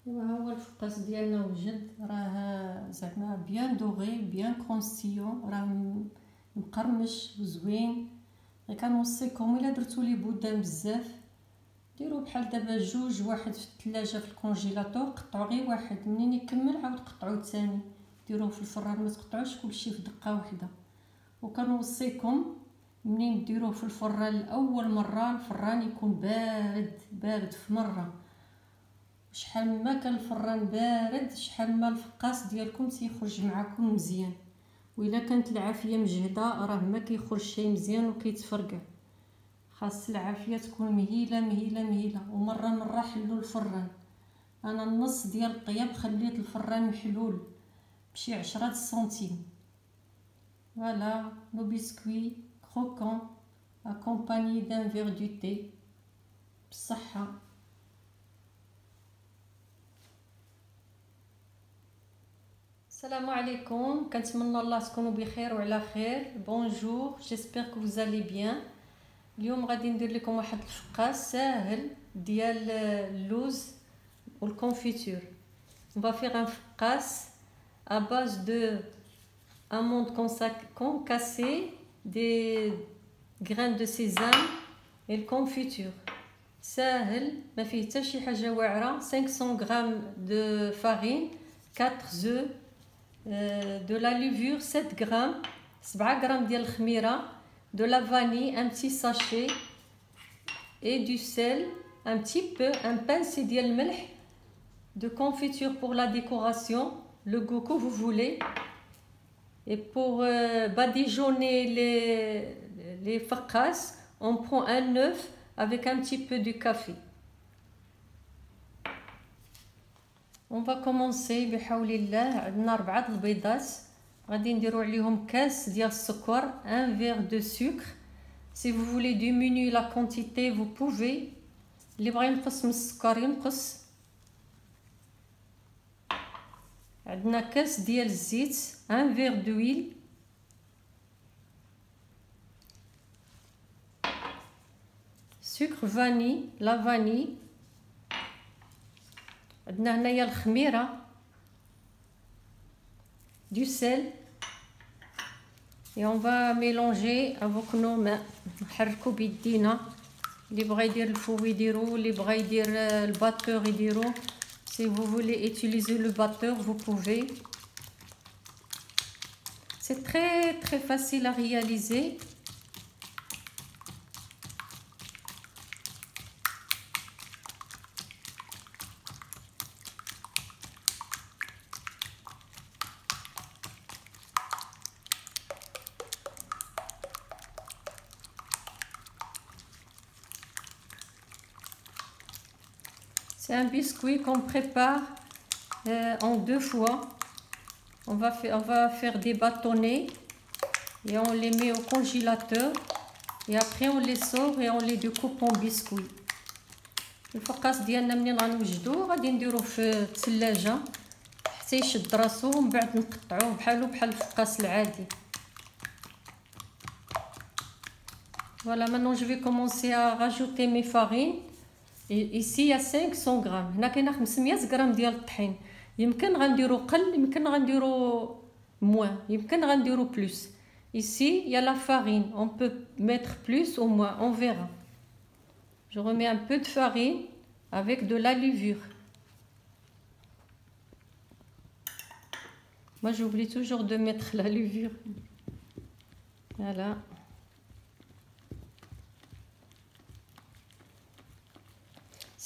ايوا ها هو الفقاس ديالنا وجد، راه زعما بيان دوغي بيان كونسيون، راه مقرمش وزوين. غير كنوصيكم الا درتو ليه بودان بزاف ديروا بحال دابا جوج، واحد في الثلاجه في الكونجيلاتور، قطعوا غير واحد، منين يكمل عاود قطعوا الثاني، ديروه في الفران، ما تقطعوش كلشي في دقه واحده. وكنوصيكم منين ديروه في الفران لاول مره الفران يكون بارد في مره، شحال ما كان الفران بارد شحال ما الفقاس ديالكم تيخرج معكم مزيان. واذا كانت العافيه مجهده راه ما كيخرج شيء مزيان وكيتفرقع. خاص العافيه تكون مهيله مهيله مهيله. ومره حلوا الفران، انا النص ديال الطياب خليت الفران محلول بشي 10 سنتيم. فوالا لو بسكوي كروكون accompagné d'un verre du thé بالصحه. السلام عليكم، كنتمنى الله تكونوا بخير وعلى خير. بونجور، جيسبر كو vous allez bien. اليوم غادي ندير لكم واحد الفقاس ساهل ديال اللوز والكونفيتور. on va faire un فقاس à base de amandes concassées, des graines de sésame et الكونفيتور. ساهل ما فيه حتى شي حاجه واعره. 500 غرام de farine, 4 œufs, de la levure 7 grammes, 7 grammes ديال الخميره, de la vanille un petit sachet et du sel un petit peu, un pincé ديال الملح, de confiture pour la décoration, le goût que vous voulez. Et pour badigeonner les فقاس on prend un œuf avec un petit peu de café. On va commencer بحول الله. عندنا 4 البيضات غادي نديروا عليهم كاس ديال السكر, un verre de sucre. Si vous voulez diminuer la quantité vous pouvez. اللي بغى ينقص من السكر ينقص. عندنا كاس ديال الزيت, un verre d'huile, sucre vanille, la vanille. عندنا هنايا الخميره, du sel, et on va mélanger avec nos mains. نحركو بيدينا. اللي بغى يدير الفو يديرو, اللي بغى يدير الباتور يديرو. Si vous voulez utiliser le batteur, vous pouvez. C'est très facile à réaliser. C'est un biscuit qu'on prépare en 2 fois. On va faire des bâtonnets et on les met au congélateur. Et après on les sort et on les découpe en biscuits. الفقاس ديالنا منين غنوجدوه غادي نديروه في الثلاجه حتى يشد راسو, ومن بعد نقطعوه بحال الفقاس العادي. Voilà, maintenant je vais commencer à rajouter mes farines. ici il y a 500 grammes. هنا كاينه 500 غرام ديال الطحين. يمكن غنديرو قل, يمكن غنديرو موان, يمكن غنديرو بلوس. ici il y a la farine, on peut mettre plus ou moins, on verra. Je remets un peu de farine avec de la levure. Moi j'oublie toujours de mettre la levure. Voilà.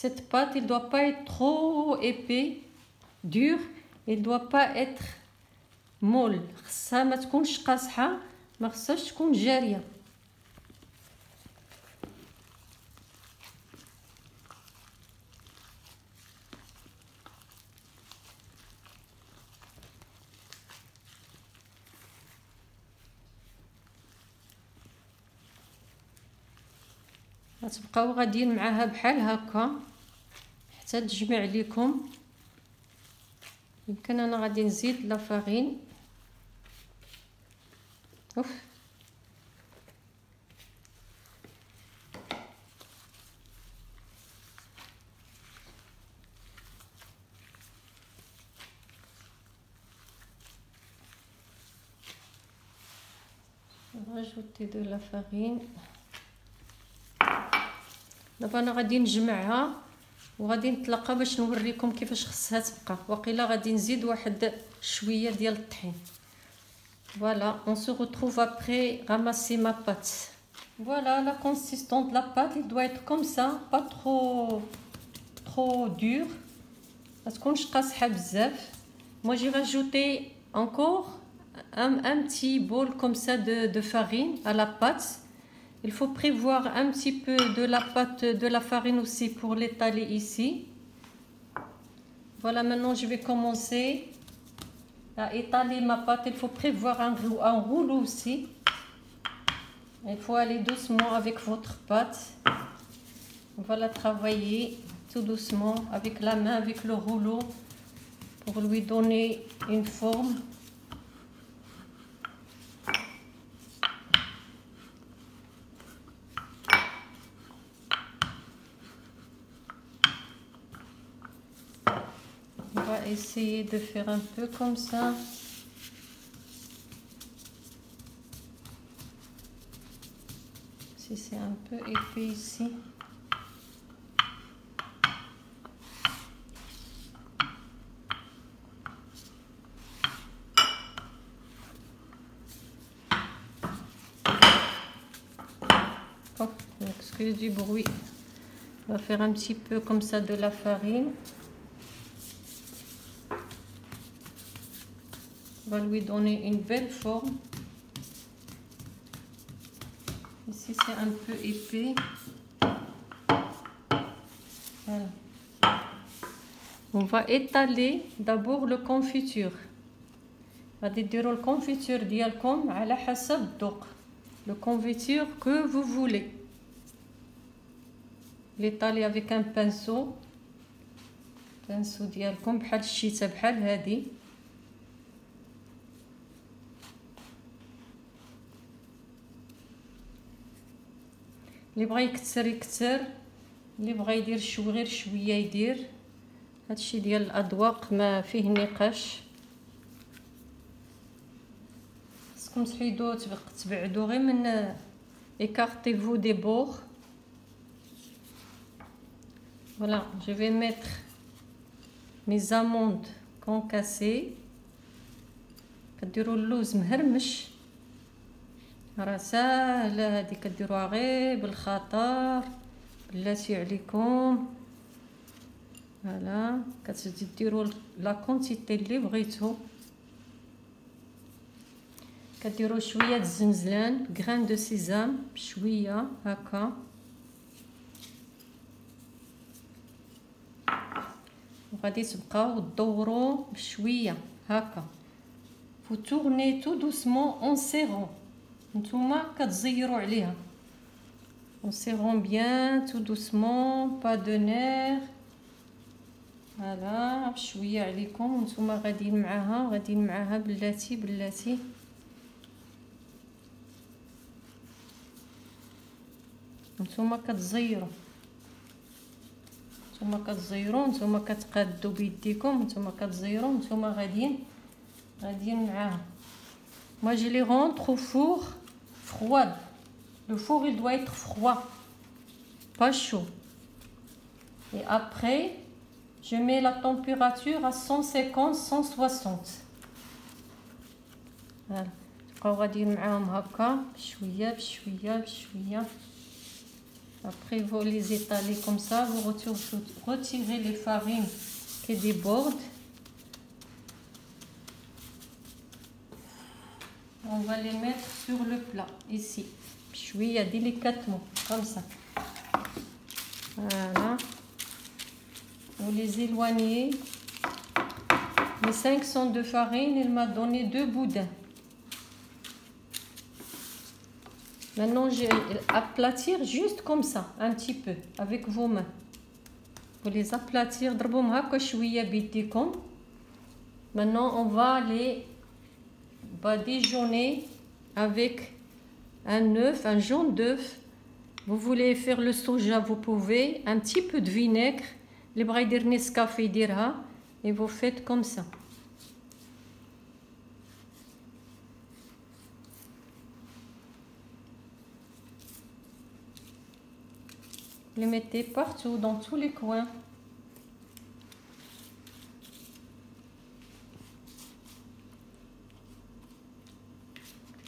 Cette pâte, il ne doit pas être trop épais, dur. Il ne doit pas être molle. خصها ما تكونش قاصحة, ما خصهاش تكون جارية. غتبقاو غاديين معاها بحال هكا حتى تجمع لكم. يمكن انا غادي نزيد لا فارين. اوف rajouter de la farine. دابا انا غادي نجمعها وغادي نتلاقى باش نوريكم كيفاش خصها تبقى. وقيلا غادي نزيد واحد شويه ديال الطحين. Voilà, on se retrouve après ramasser ma pâte. Voilà la consistance de la pâte, il doit être comme ça, pas trop dur parce qu'on قاصحه بزاف. Moi j'ai rajouté encore un petit bol comme ça de farine à la pâte. Il faut prévoir un petit peu de la pâte, de la farine aussi pour l'étaler ici. Voilà, maintenant je vais commencer à étaler ma pâte. Il faut prévoir un rouleau aussi. Il faut aller doucement avec votre pâte. On va la travailler tout doucement avec la main, avec le rouleau pour lui donner une forme. On va essayer de faire un peu comme ça. Si c'est un peu épais ici. Oh, excusez du bruit. On va faire un petit peu comme ça de la farine. On va lui donner une belle forme. Ici c'est un peu épais. Voilà. On va étaler d'abord le confiture. غادي ديروا الكونفيتور ديالكم على حسب الذوق. Le confiture que vous voulez. L'étaler avec un pinceau. Pinceau ديالكم بحال الشيته بحال هذه. اللي بغى يكثر يكثر، اللي بغى يدير غير شويه يدير. هادشي ديال الاذواق ما فيه نقاش. خصكم تحيدوا تبعدوا غير من écartez-vous des bords. Voilà, je vais mettre mes amandes concassées. كديروا اللوز مهرمش، راه ساهله هذه، كديروها غير بالخطر بلاتي عليكم. فوالا كتديروا لا كونتيتي اللي بغيتو. كديروا شويه د الزنجلان، غران دو سيزام بشويه هكا. وغادي تبقاو تدوروا بشويه هكا. Vous tournez tout doucement en serrant. نتوما كتزيروا عليها. En serrant bien, tout doucement, pas de nerfs. Voilà, بشويه عليكم. نتوما غاديين معاها بلاتي. نتوما كتزيروا. نتوما كتقادوا بيديكم. نتوما كتزيروا. نتوما غاديين معاها. Moi je les rentre au four froid. Le four il doit être froid, pas chaud. Et après je mets la température à 150-160. Voilà. تبقاو غاديين معاهم هكا بشويه. Après vous les étalez comme ça, vous retirez les farines qui débordent. On va les mettre sur le plat ici, بشويه délicatement comme ça. Voilà. Vous les éloignez. Les 500 de farine, il m'a donné 2 boudins. Maintenant, je vais aplatir juste comme ça, un petit peu, avec vos mains. Vous les aplatir, ضربوهم هكا شويه بيديكم. Maintenant, on va les badigeonner avec un œuf, un jaune d'œuf. Vous voulez faire le soja, vous pouvez. Un petit peu de vinaigre. Les bras يدير Nescafé يديرها. Et vous faites comme ça. les mettez partout, dans tous les coins.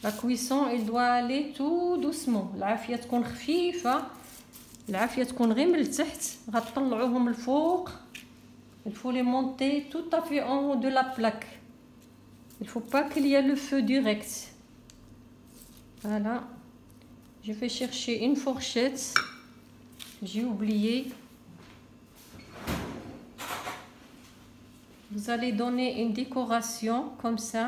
La cuisson, elle doit aller tout doucement. العافية تكون خفيفة. العافية تكون غير من التحت. غتطلعوهم الفوق. Il faut les monter tout à fait en haut de la plaque. Il faut pas qu'il y ait le feu direct. Voilà. Je vais chercher une fourchette. J'ai oublié. Vous allez donner une décoration comme ça.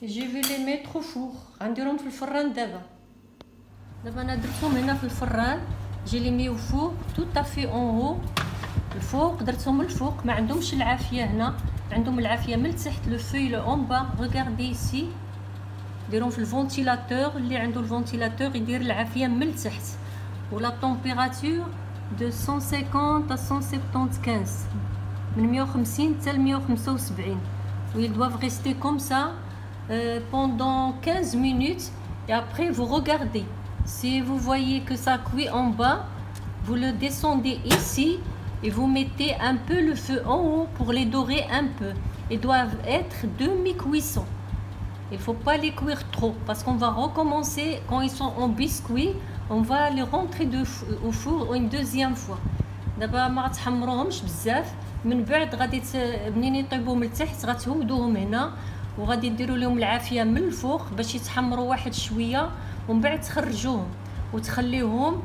Je vais les mettre au four. غنديرهم في الفران دابا انا درتهم هنا في الفران. جي لي مي au four tout à fait en haut. الفوق درتهم الفوق، ما عندهمش العافيه هنا، عندهم العافيه من التحت. لو فوي لو اون با. ريغاردي ici. ديرهم في الفونتيلاتور. اللي عنده الفونتيلاتور يدير العافيه من التحت. ولا طومبيراتور de 150 à 175 من 150 حتى ل 175. Ils doivent rester comme ça pendant 15 minutes et après vous regardez. Si vous voyez que ça cuit en bas, vous le descendez ici et vous mettez un peu le feu en haut pour les dorer un peu. Ils doivent être demi-cuissons. Il ne faut pas les cuire trop parce qu'on va recommencer quand ils sont en biscuit. On va les rentrer au four une deuxième fois. دابا ما غتحمروهمش بزاف. من بعد غادي منين يطيبوا من التحت غتهودوهم هنا وغادي ديروا لهم العافيه من الفوق باش يتحمروا واحد شويه، ومن بعد تخرجوهم وتخليوهم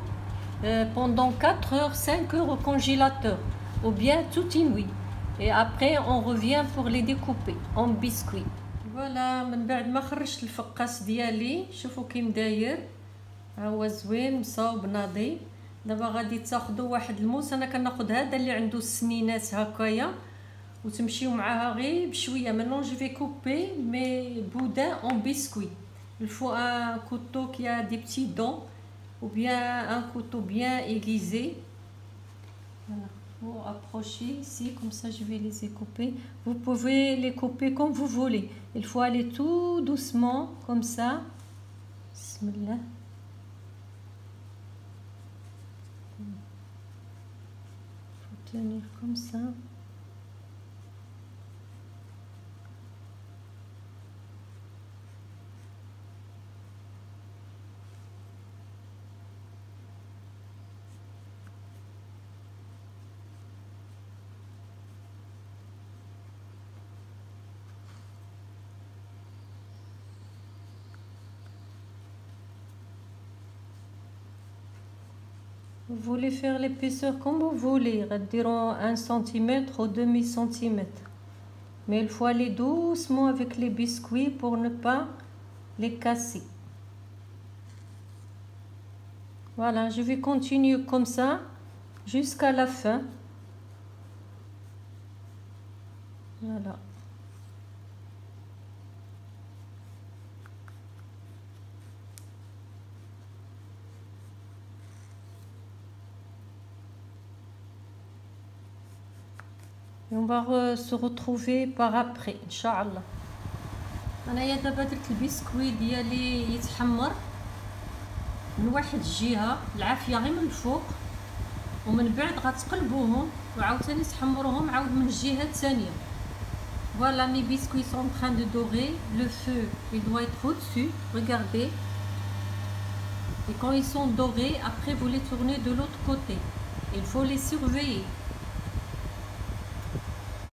pendant 4 heures 5 heures au congélateur ou bien toute une nuit. Et après on revient pour les découper en biscuits. Voilà. من بعد ما خرجت الفقاس ديالي شوفوا كيم داير، ها هو زوين مصاوب ناضي. دابا غادي تاخذوا واحد الموس. انا كناخذ هذا اللي عنده السنينات هكايا وتمشيو معاها غير بشويه. maintenant je vais couper mes boudins en biscuits. Il faut un couteau qui a des petits dents ou bien un couteau bien aiguisé. Voilà, faut approcher ici comme ça. Je vais les couper. Vous pouvez les couper comme vous voulez. Il faut aller tout doucement comme ça. Bismillah. Tenir comme ça. Vous voulez faire l'épaisseur comme vous voulez. Dirons 1 cm ou demi centimètre. Mais il faut aller doucement avec les biscuits pour ne pas les casser. Voilà, je vais continuer comme ça jusqu'à la fin. Voilà. Et on va se retrouver par après ان شاء الله. انايا دابا درت البسكوي ديالي يتحمر من واحد الجهه، العافيه غير من الفوق، ومن بعد غتقلبوهم وعاوتاني تحمروهم عاود من الجهه الثانيه. Voilà, mes biscuits sont en train de dorer. Le feu, il doit être au-dessus. Regardez. Et quand ils sont dorés, après vous les tournez de l'autre côté. Il faut les surveiller.